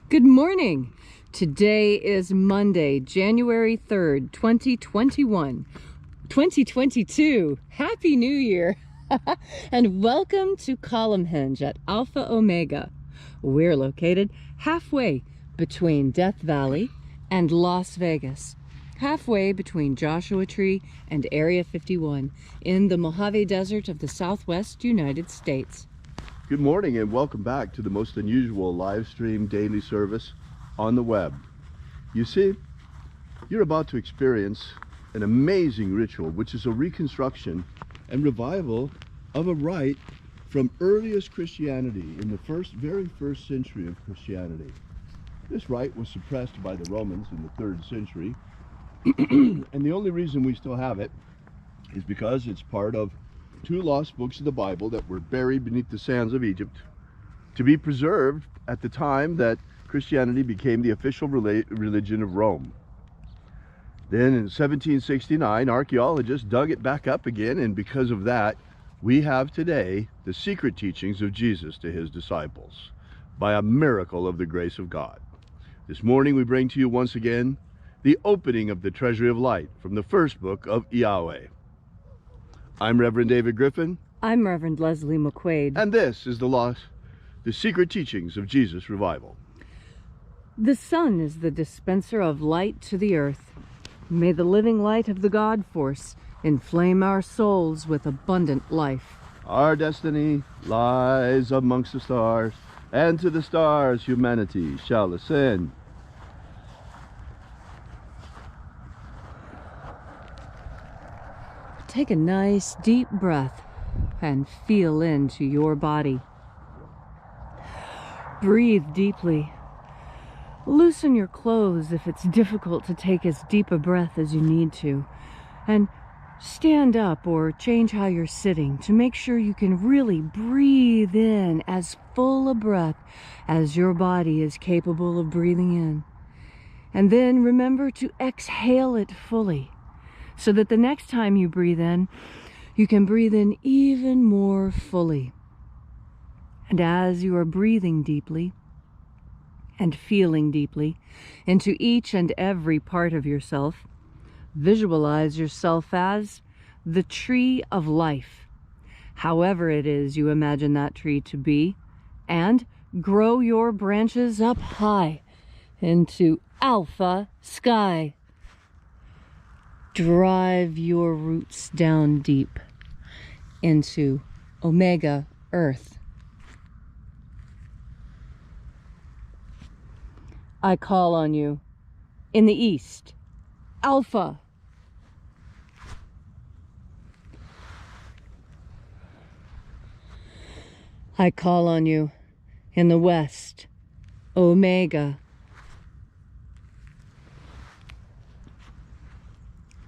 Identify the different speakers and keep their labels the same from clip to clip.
Speaker 1: Good morning. Today is Monday, January 3rd, 2022. Happy New Year. And welcome to Columnhenge at Alpha Ωmega. We're located halfway between Death Valley and Las Vegas, halfway between Joshua Tree and Area 51 in the Mojave Desert of the Southwest United States.
Speaker 2: Good morning and welcome back to the most unusual live stream daily service on the web. You see, you're about to experience an amazing ritual, which is a reconstruction and revival of a rite from earliest Christianity in the very first century of Christianity. This rite was suppressed by the Romans in the 3rd century, and the only reason we still have it is because it's part of 2 lost books of the Bible that were buried beneath the sands of Egypt to be preserved at the time that Christianity became the official religion of Rome. Then in 1769, archaeologists dug it back up again, and because of that, we have today the secret teachings of Jesus to his disciples by a miracle of the grace of God. This morning we bring to you once again the opening of the Treasury of Light from the first book of Yahweh. I'm Reverend David Griffin.
Speaker 1: I'm Reverend Leslie McQuade.
Speaker 2: And this is the secret teachings of Jesus Revival.
Speaker 1: The sun is the dispenser of light to the earth. May the living light of the God force inflame our souls with abundant life.
Speaker 2: Our destiny lies amongst the stars, and to the stars humanity shall ascend.
Speaker 1: Take a nice deep breath and feel into your body. Breathe deeply. Loosen your clothes if it's difficult to take as deep a breath as you need to. And stand up or change how you're sitting to make sure you can really breathe in as full a breath as your body is capable of breathing in. And then remember to exhale it fully, so that the next time you breathe in, you can breathe in even more fully. And as you are breathing deeply and feeling deeply into each and every part of yourself, visualize yourself as the tree of life, however it is you imagine that tree to be, and grow your branches up high into alpha sky. Drive your roots down deep into Omega Earth. I call on you in the east, Alpha. I call on you in the west, Omega.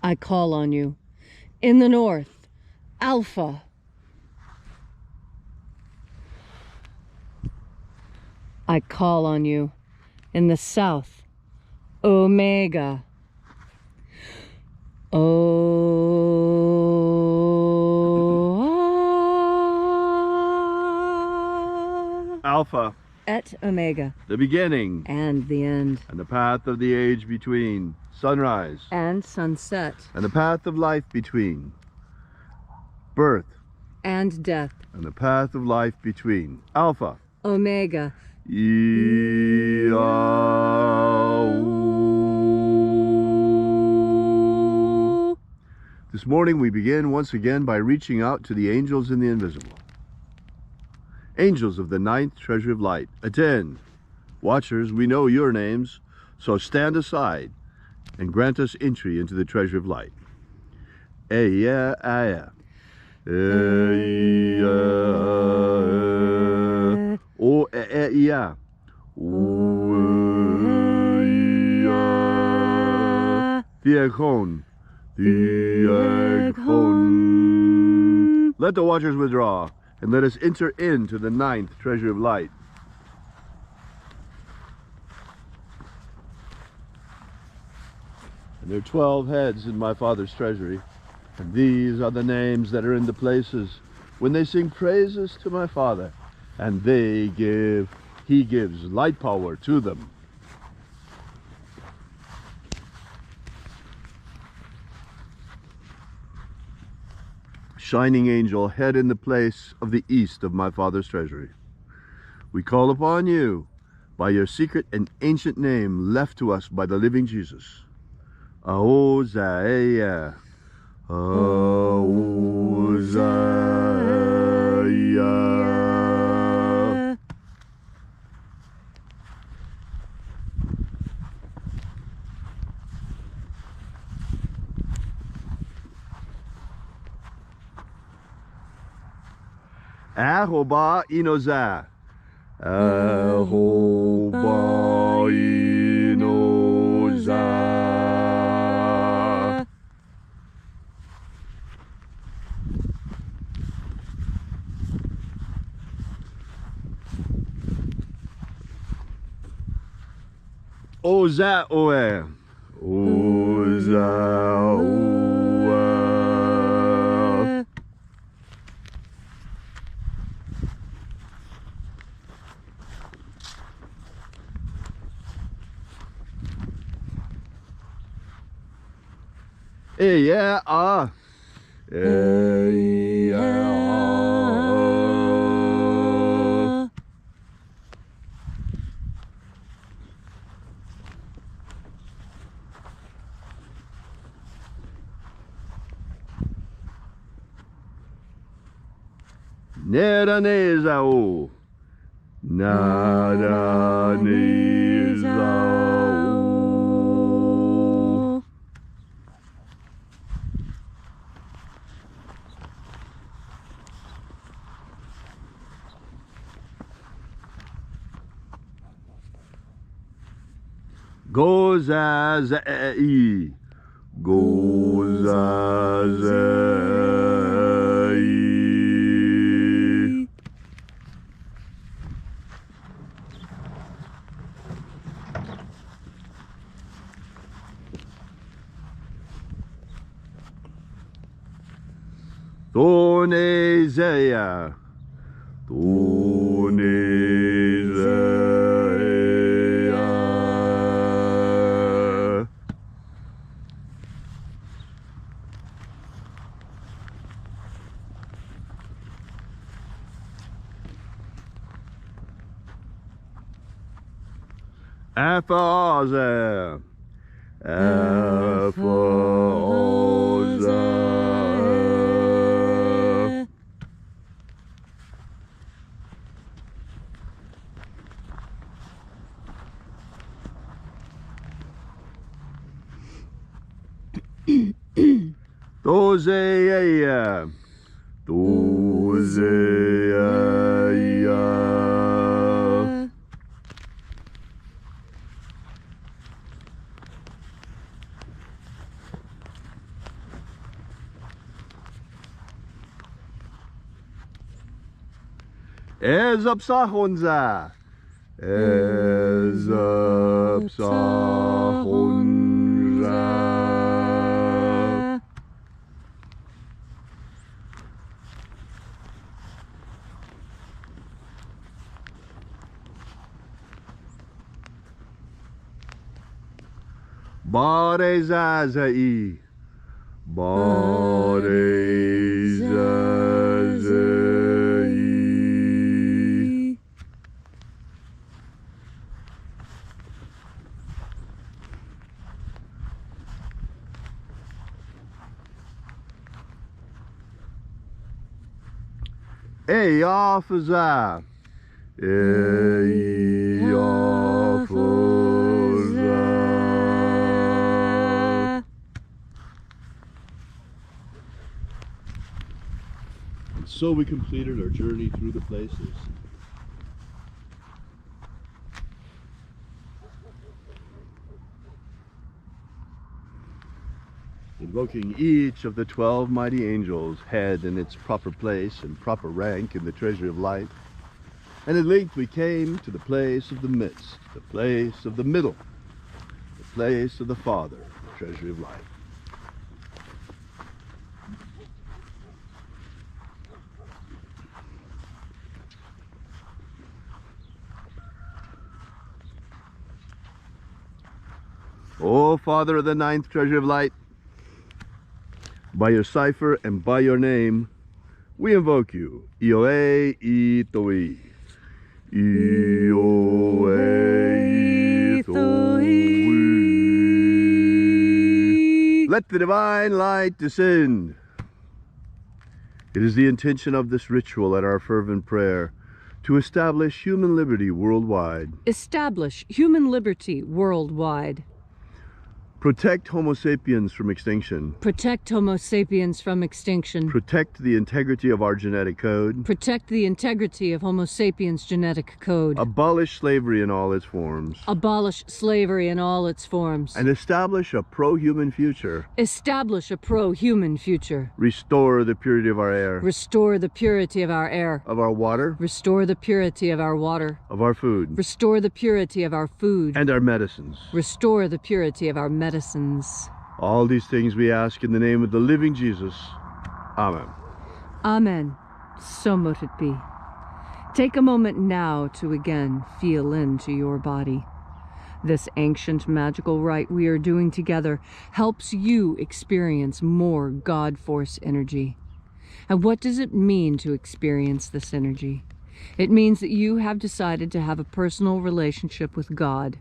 Speaker 1: I call on you in the north, Alpha. I call on you in the south, Omega.
Speaker 2: Alpha
Speaker 1: et Omega,
Speaker 2: the beginning
Speaker 1: and the end,
Speaker 2: and the path of the age between, sunrise
Speaker 1: and sunset,
Speaker 2: and the path of life between, birth
Speaker 1: and death,
Speaker 2: and the path of life between, Alpha
Speaker 1: Omega.
Speaker 2: This morning we begin once again by reaching out to the angels in the invisible. Angels of the 9th Treasury of Light, attend. Watchers, we know your names, so stand aside and grant us entry into the Treasury of Light. Eya, aya. O eya. Theakhon. Theakhon. Let the watchers withdraw, and let us enter into the 9th Treasury of Light. And there are 12 heads in my Father's treasury, and these are the names that are in the places when they sing praises to my Father, and they give He gives light power to them. Shining angel, head in the place of the east of my Father's treasury. We call upon you by your secret and ancient name left to us by the living Jesus. Aozaya. Aozaya. Ahoba inoza. Ahoba inoza. Oza oe. Oza oe. Yeah, ah. Yeah. Nera neza o. Nada neza o. Gozazai. Gozazai. Tonezeia. Tonezeia. Alpha Ωmega. Alpha Ωmega. Dozeia. Dozeia. Ezapsahonza. Ezapsahonza. Barezazai. Barezazai. Eyafaza. Eyafaza. So we completed our journey through the places. Invoking each of the 12 mighty angels, head in its proper place and proper rank in the Treasury of Light. And at length we came to the place of the midst, the place of the middle, the place of the Father, the Treasury of Light. O Father of the ninth Treasury of Light, by your cipher and by your name, we invoke you. Ioe Itoi. Ioe Itoi. Let the divine light descend. It is the intention of this ritual and our fervent prayer to establish human liberty worldwide.
Speaker 1: Establish human liberty worldwide.
Speaker 2: Protect Homo sapiens from extinction.
Speaker 1: Protect Homo sapiens from extinction.
Speaker 2: Protect the integrity of our genetic code.
Speaker 1: Protect the integrity of Homo sapiens' genetic code.
Speaker 2: Abolish slavery in all its forms.
Speaker 1: Abolish slavery in all its forms.
Speaker 2: And establish a pro-human future.
Speaker 1: Establish a pro-human future.
Speaker 2: Restore the purity of our air.
Speaker 1: Restore the purity of our air.
Speaker 2: Of our water.
Speaker 1: Restore the purity of our water.
Speaker 2: Of our food.
Speaker 1: Restore the purity of our food.
Speaker 2: And our medicines.
Speaker 1: Restore the purity of our medicines.
Speaker 2: All these things we ask in the name of the living Jesus. Amen.
Speaker 1: Amen. So mote it be. Take a moment now to again feel into your body. This ancient magical rite we are doing together helps you experience more God Force energy. And what does it mean to experience this energy? It means that you have decided to have a personal relationship with God.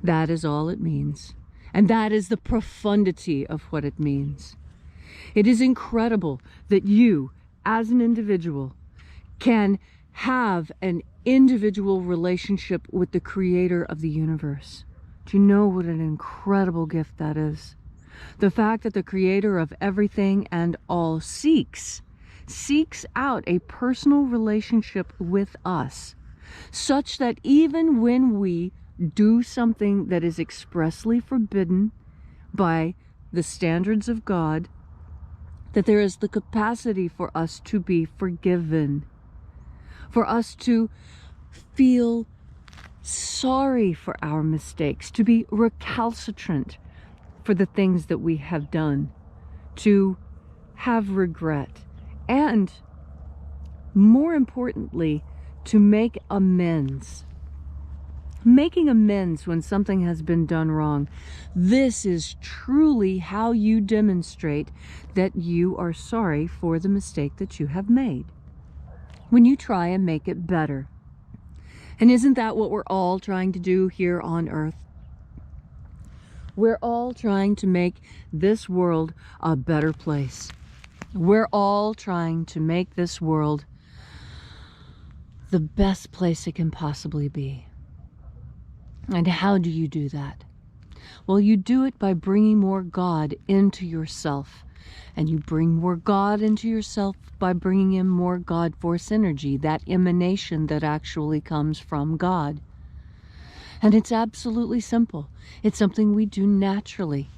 Speaker 1: That is all it means. And that is the profundity of what it means. It is incredible that you, as an individual, can have an individual relationship with the creator of the universe. Do you know what an incredible gift that is? The fact that the creator of everything and all seeks out a personal relationship with us, such that even when we do something that is expressly forbidden by the standards of God, that there is the capacity for us to be forgiven, for us to feel sorry for our mistakes, to be recalcitrant for the things that we have done, to have regret, and more importantly, to make amends. Making amends when something has been done wrong. This is truly how you demonstrate that you are sorry for the mistake that you have made. When you try and make it better. And isn't that what we're all trying to do here on earth? We're all trying to make this world a better place. We're all trying to make this world the best place it can possibly be. And how do you do that? Well, you do it by bringing more God into yourself. And you bring more God into yourself by bringing in more God Force energy, that emanation that actually comes from God. And it's absolutely simple. It's something we do naturally.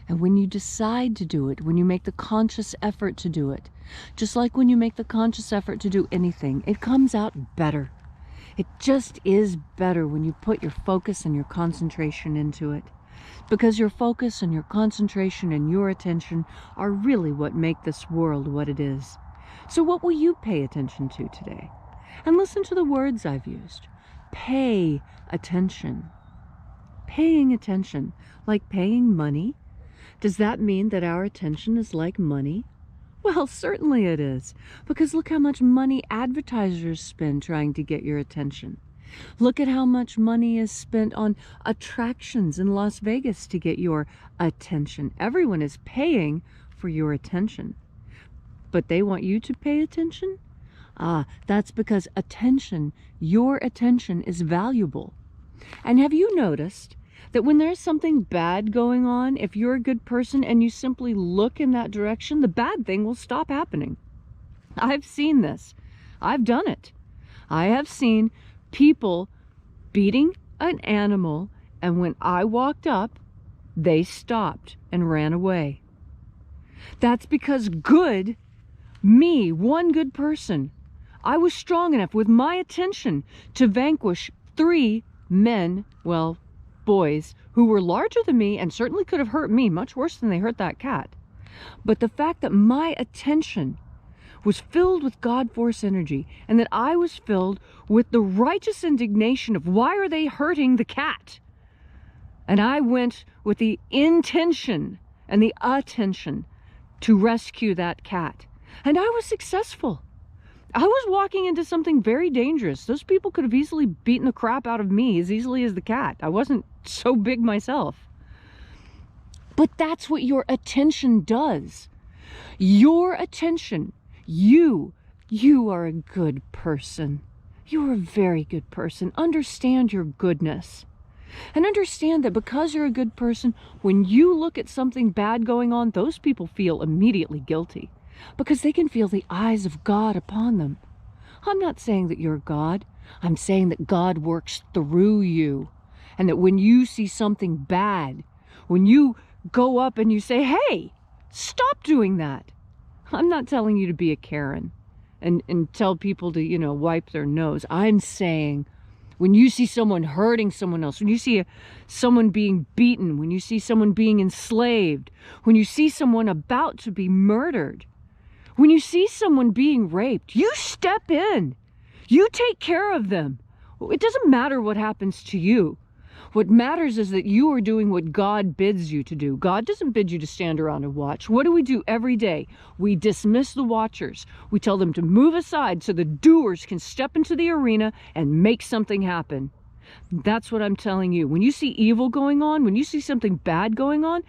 Speaker 1: And when you decide to do it, when you make the conscious effort to do it, just like when you make the conscious effort to do anything, it comes out better. It just is better when you put your focus and your concentration into it. Because your focus and your concentration and your attention are really what make this world what it is. So what will you pay attention to today? And listen to the words I've used. Pay attention. Paying attention. Like paying money? Does that mean that our attention is like money? Well, certainly it is, because look how much money advertisers spend trying to get your attention. Look at how much money is spent on attractions in Las Vegas to get your attention. Everyone is paying for your attention. But they want you to pay attention? That's because attention, your attention, is valuable. And have you noticed that when there's something bad going on, if you're a good person and you simply look in that direction, the bad thing will stop happening? I've seen this. I've done it. I have seen people beating an animal, and when I walked up, they stopped and ran away. That's because me, one good person, I was strong enough with my attention to vanquish 3 men, well, boys, who were larger than me and certainly could have hurt me much worse than they hurt that cat. But the fact that my attention was filled with God Force energy, and that I was filled with the righteous indignation of why are they hurting the cat? And I went with the intention and the attention to rescue that cat. And I was successful. I was walking into something very dangerous. Those people could have easily beaten the crap out of me as easily as the cat. I wasn't so big myself. But that's what your attention does. Your attention, you are a good person. You are a very good person. Understand your goodness. And understand that because you're a good person, when you look at something bad going on, those people feel immediately guilty because they can feel the eyes of God upon them. I'm not saying that you're God. I'm saying that God works through you, and that when you see something bad, when you go up and you say, hey, stop doing that. I'm not telling you to be a Karen and tell people to, wipe their nose. I'm saying, when you see someone hurting someone else, when you see someone being beaten, when you see someone being enslaved, when you see someone about to be murdered, when you see someone being raped, you step in. You take care of them. It doesn't matter what happens to you. What matters is that you are doing what God bids you to do. God doesn't bid you to stand around and watch. What do we do every day? We dismiss the watchers. We tell them to move aside so the doers can step into the arena and make something happen. That's what I'm telling you. When you see evil going on, when you see something bad going on,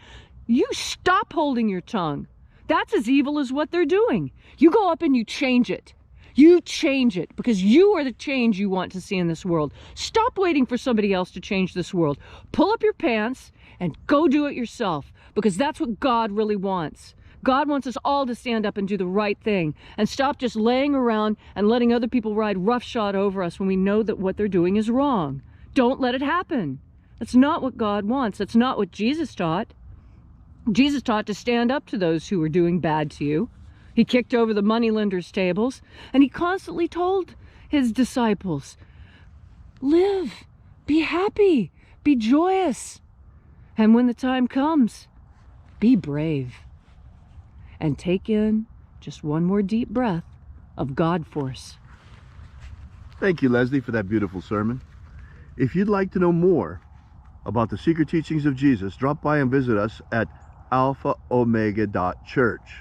Speaker 1: you stop holding your tongue. That's as evil as what they're doing. You go up and you change it. You change it, because you are the change you want to see in this world. Stop waiting for somebody else to change this world. Pull up your pants and go do it yourself, because that's what God really wants. God wants us all to stand up and do the right thing and stop just laying around and letting other people ride roughshod over us when we know that what they're doing is wrong. Don't let it happen. That's not what God wants. That's not what Jesus taught. Jesus taught to stand up to those who were doing bad to you. He kicked over the moneylenders' tables, and he constantly told his disciples, live, be happy, be joyous. And when the time comes, be brave. And take in just one more deep breath of God force.
Speaker 2: Thank you, Leslie, for that beautiful sermon. If you'd like to know more about the secret teachings of Jesus, drop by and visit us at alphaomega.church.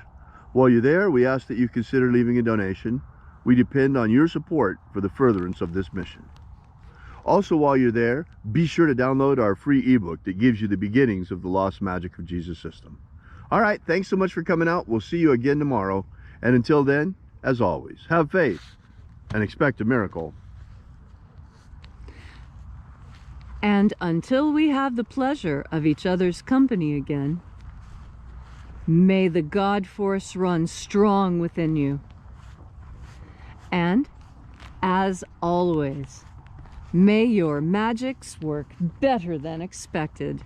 Speaker 2: While you're there, we ask that you consider leaving a donation. We depend on your support for the furtherance of this mission. Also, while you're there, be sure to download our free ebook that gives you the beginnings of the Lost Magic of Jesus system. All right, thanks so much for coming out. We'll see you again tomorrow. And until then, as always, have faith and expect a miracle.
Speaker 1: And until we have the pleasure of each other's company again, may the God force run strong within you. And, as always, may your magics work better than expected.